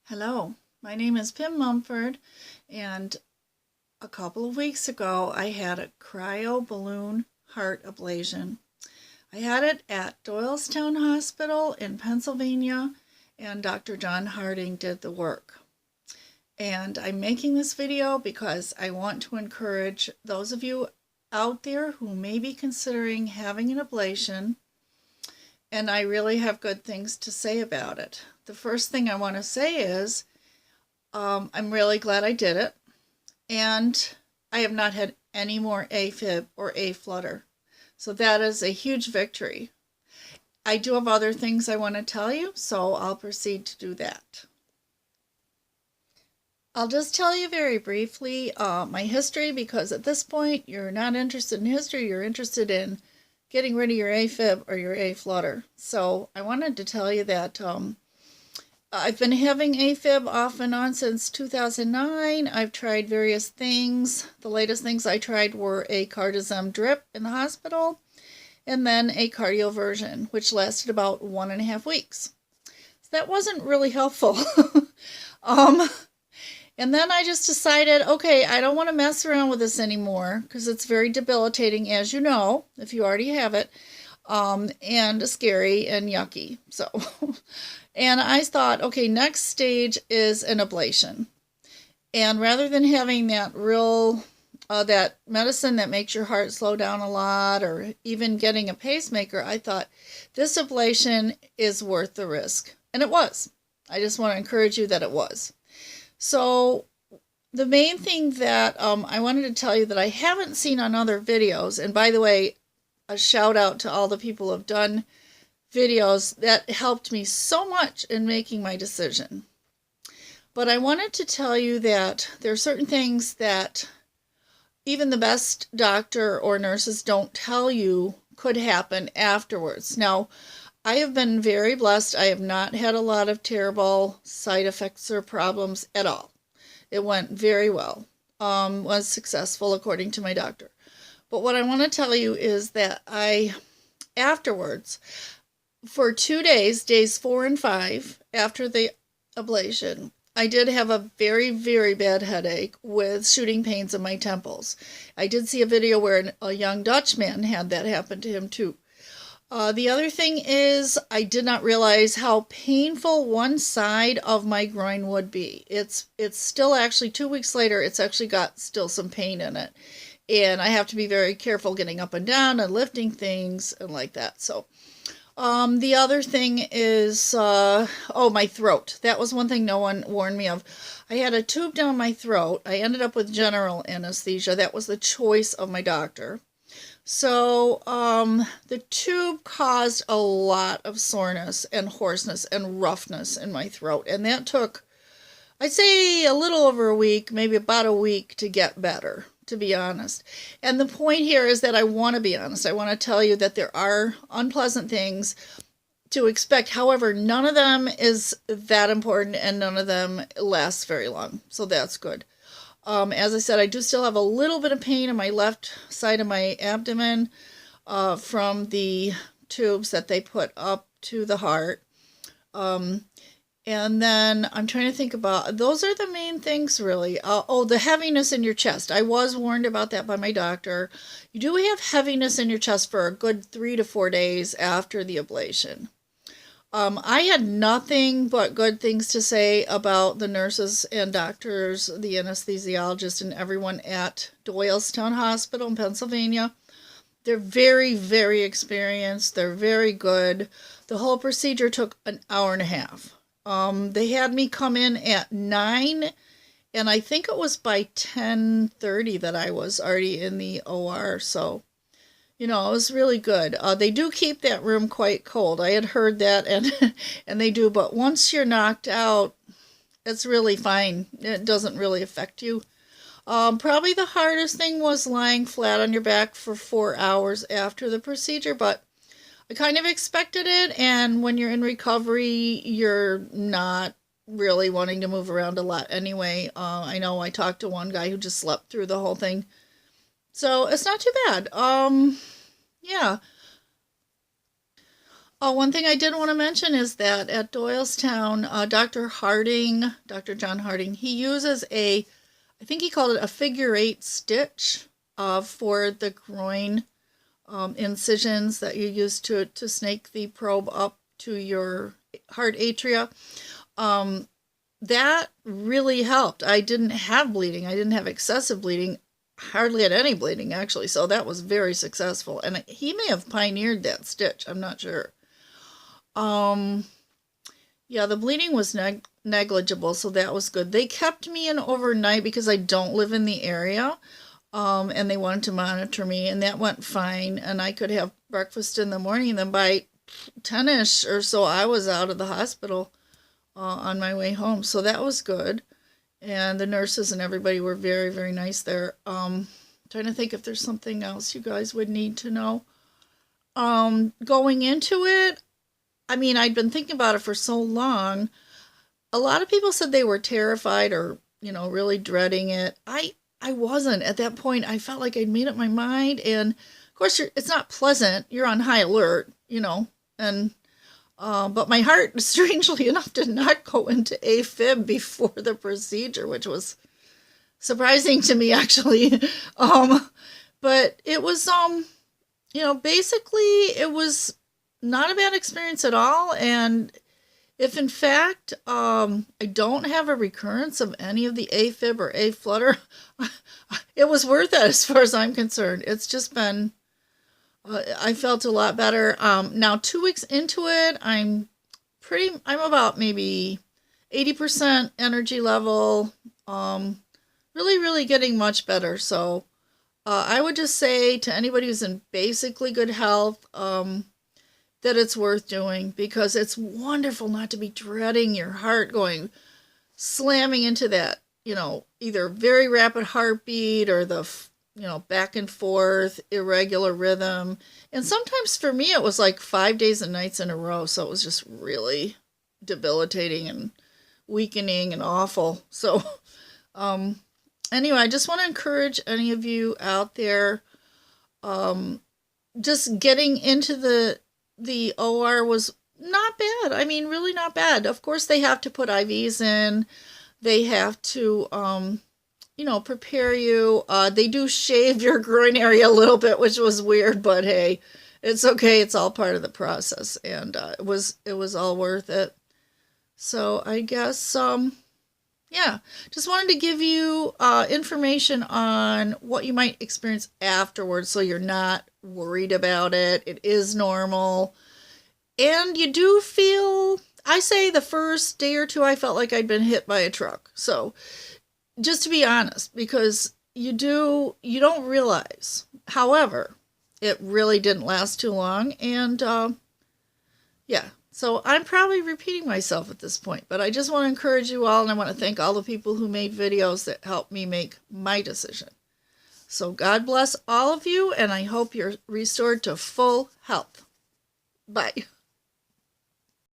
Hello, my name is Pim Mumford, and a couple of weeks ago I had a cryo balloon heart ablation. I had it at Doylestown Hospital in Pennsylvania, and Dr. John Harding did the work. And I'm making this video because I want to encourage those of you out there who may be considering having an ablation, and I really have good things to say about it. The first thing I want to say is I'm really glad I did it, and I have not had any more afib or aflutter. So that is a huge victory. I do have other things I want to tell you, so I'll proceed to do that. I'll just tell you very briefly my history, because at this point you're not interested in history, you're interested in getting rid of your afib or your aflutter. So I wanted to tell you that I've been having afib off and on since 2009. I've tried various things. The latest things I tried were a cardizem drip in the hospital and then a cardioversion, which lasted about 1.5 weeks. So that wasn't really helpful. And then I just decided, okay, I don't want to mess around with this anymore because it's very debilitating, as you know, if you already have it, and scary and yucky. So, and I thought, okay, next stage is an ablation. And rather than having that that medicine that makes your heart slow down a lot, or even getting a pacemaker, I thought this ablation is worth the risk. And it was. I just want to encourage you that it was. So the main thing that I wanted to tell you that I haven't seen on other videos, and by the way, a shout out to all the people who have done videos that helped me so much in making my decision. But I wanted to tell you that there are certain things that even the best doctor or nurses don't tell you could happen afterwards. Now, I have been very blessed. I have not had a lot of terrible side effects or problems at all. It went very well. Was successful according to my doctor. But what I want to tell you is that afterwards, for 2 days, days 4 and 5, after the ablation, I did have a very, very bad headache with shooting pains in my temples. I did see a video where a young Dutchman had that happen to him too. The other thing is I did not realize how painful one side of my groin would be. It's still actually 2 weeks later, it's actually got still some pain in it. And I have to be very careful getting up and down and lifting things and like that. So the other thing is, my throat. That was one thing no one warned me of. I had a tube down my throat. I ended up with general anesthesia. That was the choice of my doctor. So the tube caused a lot of soreness and hoarseness and roughness in my throat. And that took, I'd say, a little over a week, maybe about a week to get better, to be honest. And the point here is that I want to be honest. I want to tell you that there are unpleasant things to expect. However, none of them is that important and none of them lasts very long. So that's good. As I said, I do still have a little bit of pain in my left side of my abdomen from the tubes that they put up to the heart. And then I'm trying to think about, those are the main things really. The heaviness in your chest. I was warned about that by my doctor. You do have heaviness in your chest for a good 3 to 4 days after the ablation. I had nothing but good things to say about the nurses and doctors, the anesthesiologist, and everyone at Doylestown Hospital in Pennsylvania. They're very, very experienced. They're very good. The whole procedure took an hour and a half. They had me come in at 9, and I think it was by 10:30 that I was already in the OR, so it was really good. They do keep that room quite cold. I had heard that, and they do. But once you're knocked out, it's really fine. It doesn't really affect you. Probably the hardest thing was lying flat on your back for 4 hours after the procedure, but I kind of expected it. And when you're in recovery, you're not really wanting to move around a lot anyway. I know I talked to one guy who just slept through the whole thing. So it's not too bad. Yeah. Oh, one thing I did want to mention is that at Doylestown, Dr. John Harding, he uses I think he called it a figure-8 stitch for the groin incisions that you use to snake the probe up to your heart atria. That really helped. I didn't have bleeding. I didn't have excessive bleeding. Hardly had any bleeding, actually. So that was very successful. And he may have pioneered that stitch. I'm not sure. Yeah, the bleeding was negligible, so that was good. They kept me in overnight because I don't live in the area, and they wanted to monitor me, and that went fine, and I could have breakfast in the morning, and then by 10ish or so, I was out of the hospital on my way home, so that was good, and the nurses and everybody were very, very nice there. Trying to think if there's something else you guys would need to know. Going into it, I mean, I'd been thinking about it for so long. A lot of people said they were terrified or, really dreading it. I wasn't. At that point, I felt like I'd made up my mind. And, of course, it's not pleasant. You're on high alert, And, but my heart, strangely enough, did not go into afib before the procedure, which was surprising to me, actually. But it was, basically it was not a bad experience at all. And if in fact I don't have a recurrence of any of the afib or aflutter, it was worth it as far as I'm concerned. It's just been, I felt a lot better. Now 2 weeks into it, I'm about maybe 80% energy level, really, really getting much better. So I would just say to anybody who's in basically good health, that it's worth doing, because it's wonderful not to be dreading your heart slamming into that, either very rapid heartbeat or the, back and forth, irregular rhythm. And sometimes for me, it was like 5 days and nights in a row. So it was just really debilitating and weakening and awful. So, anyway, I just want to encourage any of you out there, just getting into the OR was not bad. I mean, really not bad. Of course, they have to put IVs in. They have to, prepare you. They do shave your groin area a little bit, which was weird, but hey, it's okay. It's all part of the process, and it was all worth it. So I guess, yeah, just wanted to give you information on what you might experience afterwards, so you're not worried about it. It is normal. And you do feel, I say the first day or two, I felt like I'd been hit by a truck. So just to be honest, because you don't realize. However, it really didn't last too long. And yeah, so I'm probably repeating myself at this point, but I just want to encourage you all, and I want to thank all the people who made videos that helped me make my decision. So God bless all of you, and I hope you're restored to full health. Bye.